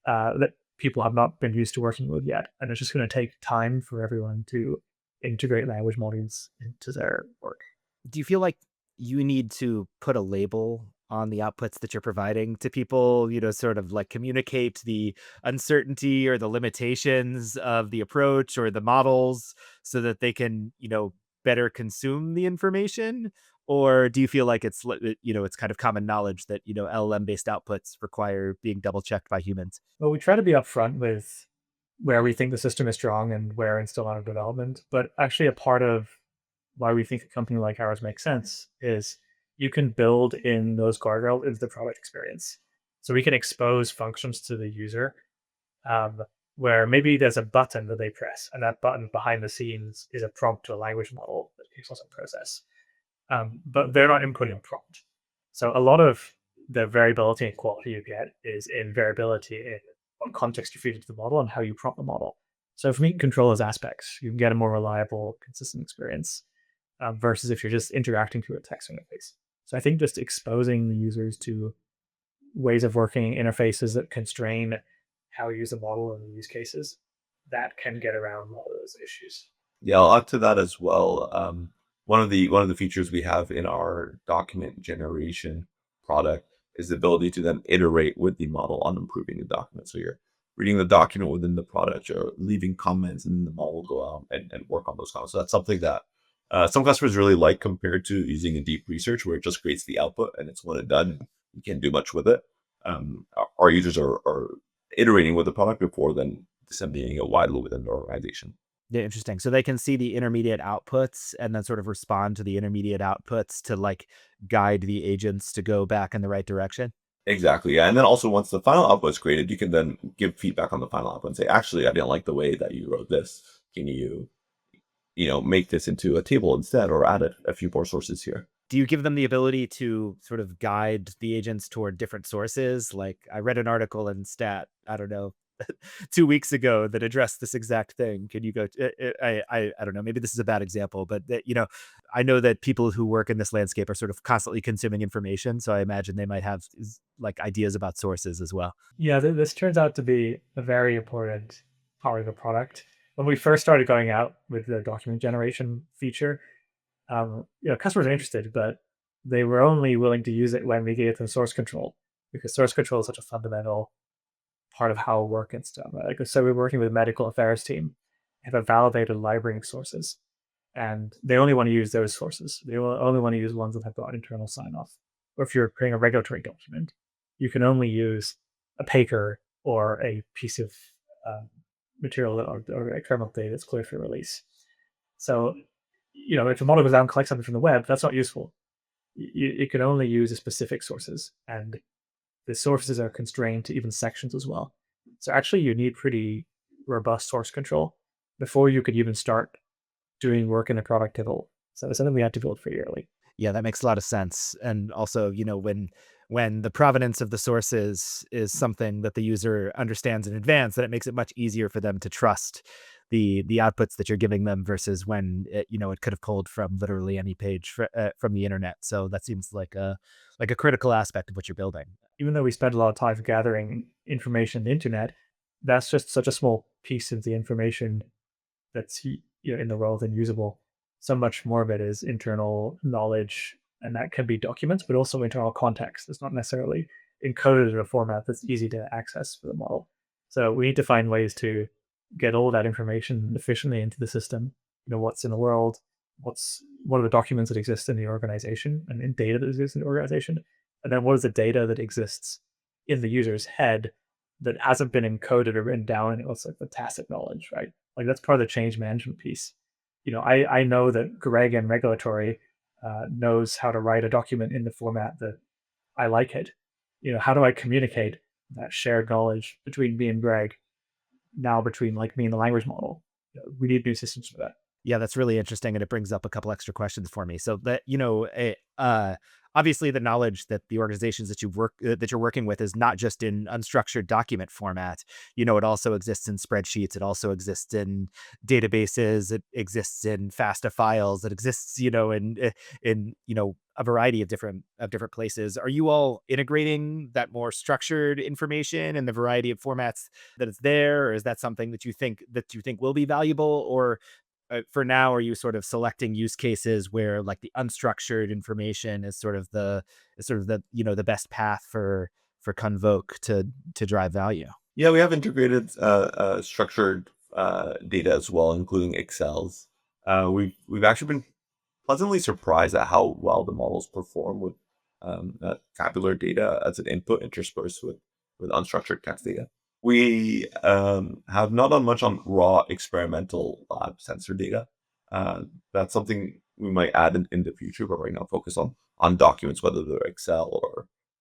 that people have not been used to working with yet, and it's just going to take time for everyone to integrate language models into their work. Do you feel like you need to put a label on the outputs that you're providing to people, sort of like communicate the uncertainty or the limitations of the approach or the models so that they can, better consume the information? Or do you feel like it's kind of common knowledge that, LLM based outputs require being double checked by humans? Well, we try to be upfront with where we think the system is strong and where it's still under development. But actually, a part of why we think a company like ours makes sense is you can build in those guardrails into the product experience. So we can expose functions to the user where maybe there's a button that they press, and that button behind the scenes is a prompt to a language model that takes also process. But they're not inputting prompt. So a lot of the variability and quality you get is in variability in what context you feed into the model and how you prompt the model. So if we can control those aspects, you can get a more reliable, consistent experience versus if you're just interacting through a text interface. So I think just exposing the users to ways of working, interfaces that constrain how you use the model in use cases, that can get around a lot of those issues. Yeah, I'll add to that as well. one of the features we have in our document generation product is the ability to then iterate with the model on improving the document. So you're reading the document within the product, or leaving comments, and then the model will go out and work on those comments. So that's something that some customers really like, compared to using a deep research where it just creates the output and it's one and done. You can't do much with it. Our users are iterating with the product before then disseminating it widely within the organization. Yeah, interesting. So they can see the intermediate outputs and then sort of respond to the intermediate outputs to like guide the agents to go back in the right direction. Exactly. Yeah. And then also, once the final output is created, you can then give feedback on the final output and say, actually, I didn't like the way that you wrote this. Can you make this into a table instead, or add a few more sources here? Do you give them the ability to sort of guide the agents toward different sources? Like I read an article in Stat, I don't know, 2 weeks ago that addressed this exact thing. Can you go? I don't know. Maybe this is a bad example, but I know that people who work in this landscape are sort of constantly consuming information, so I imagine they might have like ideas about sources as well. Yeah, this turns out to be a very important part of the product. When we first started going out with the document generation feature, customers are interested, but they were only willing to use it when we gave them source control, because source control is such a fundamental part of how work gets done. Right? Like, so we're working with a medical affairs team, have a validated library of sources, and they only want to use those sources. They will only want to use ones that have got internal sign-off. Or if you're creating a regulatory document, you can only use a paper or a piece of uh, material or experimental data that's clear for release. So, if a model goes out and collects something from the web, that's not useful. It can only use the specific sources, and the sources are constrained to even sections as well. So actually, you need pretty robust source control before you could even start doing work in a product at all. So it's something we had to build pretty early. Yeah, that makes a lot of sense. And also, when the provenance of the sources is something that the user understands in advance, then it makes it much easier for them to trust the outputs that you're giving them versus when it could have pulled from literally any page from the internet. So that seems like a critical aspect of what you're building. Even though we spend a lot of time gathering information on the internet, that's just such a small piece of the information that's in the world and usable. So much more of it is internal knowledge, and that can be documents, but also internal context. It's not necessarily encoded in a format that's easy to access for the model. So we need to find ways to get all that information efficiently into the system. What's in the world, what are the documents that exist in the organization and in data that exists in the organization, and then what is the data that exists in the user's head that hasn't been encoded or written down, and it's like the tacit knowledge, right? Like that's part of the change management piece. I know that Greg in regulatory knows how to write a document in the format that I like it. How do I communicate that shared knowledge between me and Greg, now between like me and the language model? We need new systems for that. Yeah, that's really interesting, and it brings up a couple extra questions for me. So that obviously the knowledge that the organizations that that you're working with is not just in unstructured document format. It also exists in spreadsheets. It also exists in databases. It exists in FASTA files. It exists, in a variety of different places. Are you all integrating that more structured information in the variety of formats that it's there, or is that something that you think will be valuable, or for now, are you sort of selecting use cases where like the unstructured information is sort of the the best path for Convoke to drive value? Yeah, we have integrated structured data as well, including Excels. We've actually been pleasantly surprised at how well the models perform with tabular data as an input interspersed with unstructured text data. We have not done much on raw experimental lab sensor data. That's something we might add in the future, but right now focus on documents, whether they're Excel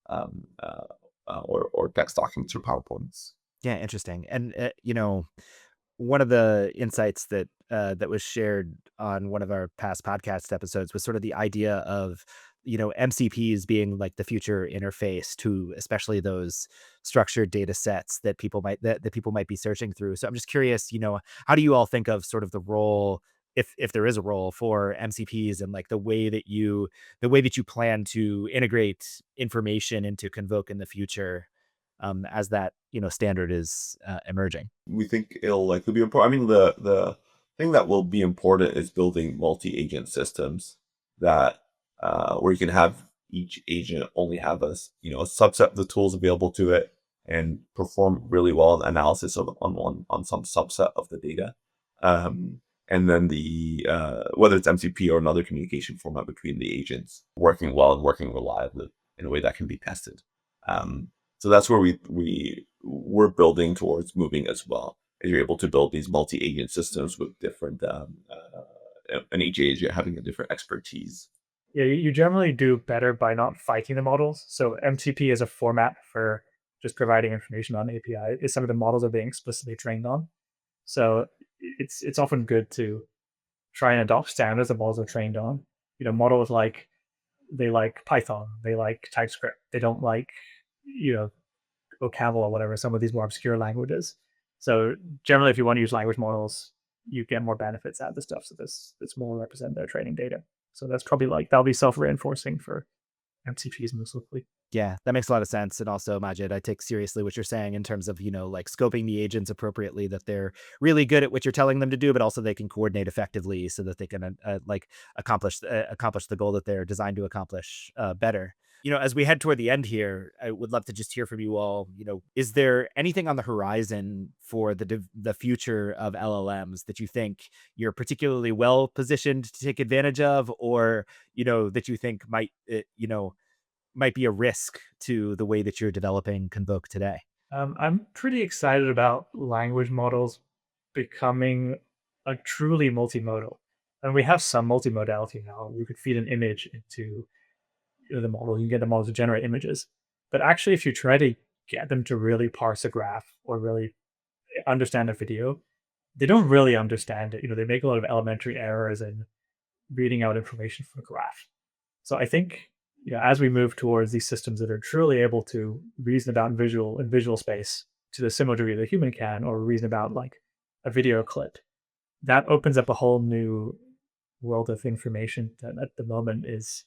or text documents or PowerPoints. Yeah, interesting. And one of the insights that was shared on one of our past podcast episodes was sort of the idea of MCPs being like the future interface to especially those structured data sets that people might be searching through. So I'm just curious, how do you all think of sort of the role, if there is a role for MCPs, and like the way that you plan to integrate information into Convoke in the future, as that standard is emerging? We think it'll likely be important. I mean, the thing that will be important is building multi-agent systems that where you can have each agent only have a subset of the tools available to it and perform really well in analysis on some subset of the data. And then the whether it's MCP or another communication format between the agents working well and working reliably in a way that can be tested. So that's where we're building towards moving as well. And you're able to build these multi-agent systems with different and each agent having a different expertise. Yeah, you generally do better by not fighting the models. So MCP is a format for just providing information on API. Is some of the models are being explicitly trained on. So it's often good to try and adopt standards that models are trained on. Models they like Python, they like TypeScript, they don't like Camel or whatever, some of these more obscure languages. So generally, if you want to use language models, you get more benefits out of the stuff. So this more represent their training data. So that's probably that'll be self-reinforcing for MCPs most likely. Yeah, that makes a lot of sense. And also, Majid, I take seriously what you're saying in terms of, scoping the agents appropriately, that they're really good at what you're telling them to do, but also they can coordinate effectively so that they can accomplish the goal that they're designed to accomplish better. As we head toward the end here, I would love to just hear from you all. Is there anything on the horizon for the future of LLMs that you think you're particularly well positioned to take advantage of, or that you think might be a risk to the way that you're developing Convoke today? I'm pretty excited about language models becoming truly multimodal. And we have some multimodality now. You could feed an image into the model, you can get the model to generate images. But actually, if you try to get them to really parse a graph or really understand a video, they don't really understand it. They make a lot of elementary errors in reading out information from a graph. So I think as we move towards these systems that are truly able to reason about visual space to the similar degree that a human can, or reason about a video clip, that opens up a whole new world of information that at the moment is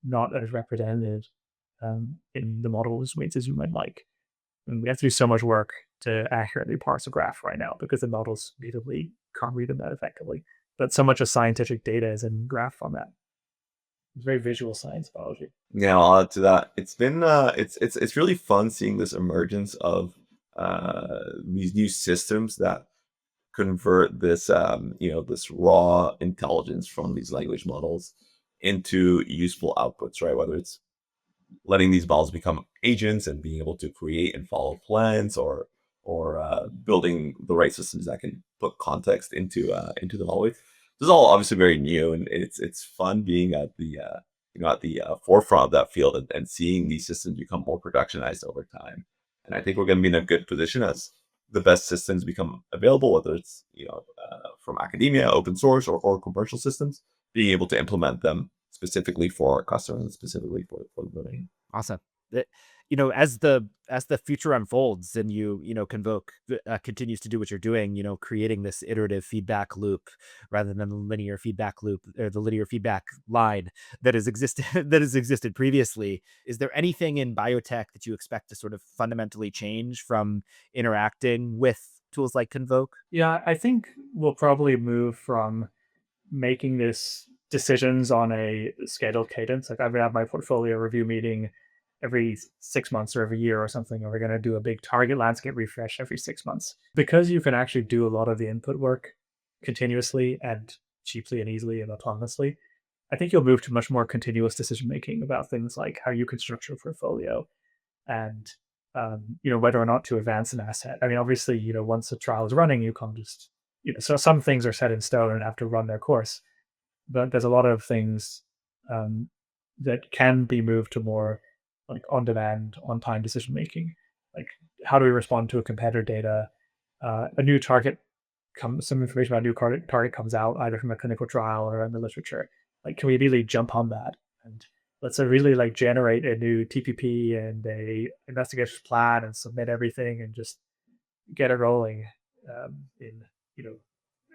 not as represented in the model as ways as you might like. And we have to do so much work to accurately parse a graph right now because the models natively can't read them that effectively. But so much of scientific data is in graph format. It's very visual science biology. Yeah, I'll add to that. It's been it's really fun seeing this emergence of these new systems that convert this this raw intelligence from these language models into useful outputs, right? Whether it's letting these models become agents and being able to create and follow plans, or building the right systems that can put context into the model. This is all obviously very new, and it's fun being at the forefront of that field and seeing these systems become more productionized over time. And I think we're going to be in a good position as the best systems become available, whether it's from academia, open source, or commercial systems, being able to implement them specifically for our customers and specifically for the domain. Awesome. As the future unfolds and Convoke continues to do what you're doing, creating this iterative feedback loop rather than the linear feedback loop or the linear feedback line that has existed previously. Is there anything in biotech that you expect to sort of fundamentally change from interacting with tools like Convoke? Yeah, I think we'll probably move from making this decisions on a scheduled cadence. I'm going to have my portfolio review meeting every 6 months or every year or something, or we're going to do a big target landscape refresh every 6 months. Because you can actually do a lot of the input work continuously and cheaply and easily and autonomously, I think you'll move to much more continuous decision making about things like how you can structure a portfolio and whether or not to advance an asset. I mean, obviously, once a trial is running, you can't just so some things are set in stone and have to run their course. But there's a lot of things that can be moved to more on-demand, on-time decision making. Like, how do we respond to a competitor data? A new target some information about a new target comes out either from a clinical trial or in the literature. Can we really jump on that and let's really generate a new TPP and a investigation plan and submit everything and just get it rolling in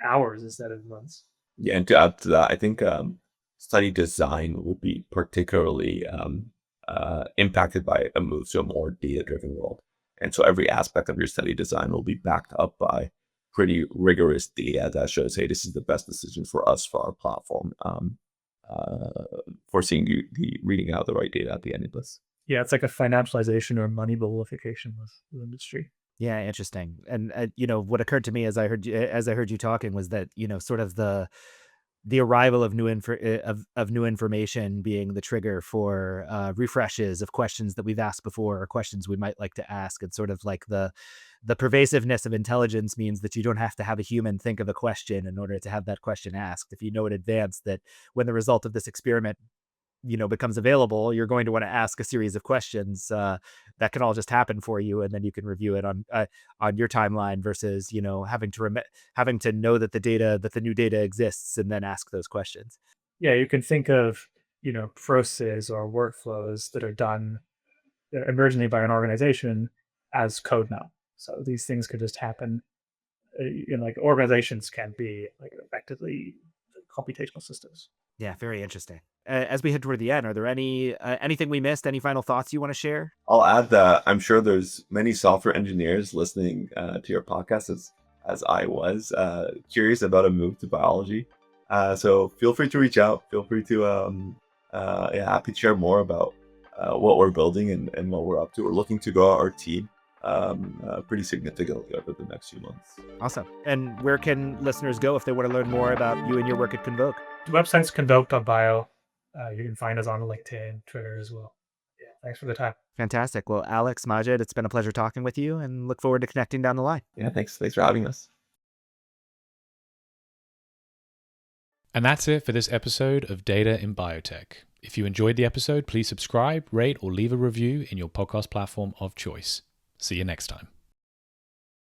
hours instead of months. Yeah, and to add to that, I think study design will be particularly impacted by a move to a more data-driven world. And so every aspect of your study design will be backed up by pretty rigorous data that shows, hey, this is the best decision for us for our platform, forcing the reading out the right data at the end of this. Yeah, it's like a financialization or money ballification with the industry. Yeah, interesting. And what occurred to me as I heard you talking was that sort of the arrival of new information being the trigger for refreshes of questions that we've asked before or questions we might like to ask. And sort of like the pervasiveness of intelligence means that you don't have to have a human think of a question in order to have that question asked. If you know in advance that when the result of this experiment becomes available, you're going to want to ask a series of questions that can all just happen for you, and then you can review it on your timeline versus having to know that the new data exists and then ask those questions. Yeah, you can think of processes or workflows that are done emergently by an organization as code now. So these things could just happen. Like organizations can be like effectively computational systems. Yeah, very interesting. As we head toward the end, are there anything we missed? Any final thoughts you want to share? I'll add that I'm sure there's many software engineers listening to your podcast as I was curious about a move to biology. So feel free to reach out. Feel free to happy to share more about what we're building and what we're up to. We're looking to grow our team pretty significantly over the next few months. Awesome. And where can listeners go if they want to learn more about you and your work at Convoke? The website's convoke.bio. You can find us on LinkedIn, Twitter as well. Yeah, thanks for the time. Fantastic. Well, Alex, Majid, it's been a pleasure talking with you and look forward to connecting down the line. Yeah, thanks for having us. And that's it for this episode of Data in Biotech. If you enjoyed the episode, please subscribe, rate, or leave a review in your podcast platform of choice. See you next time.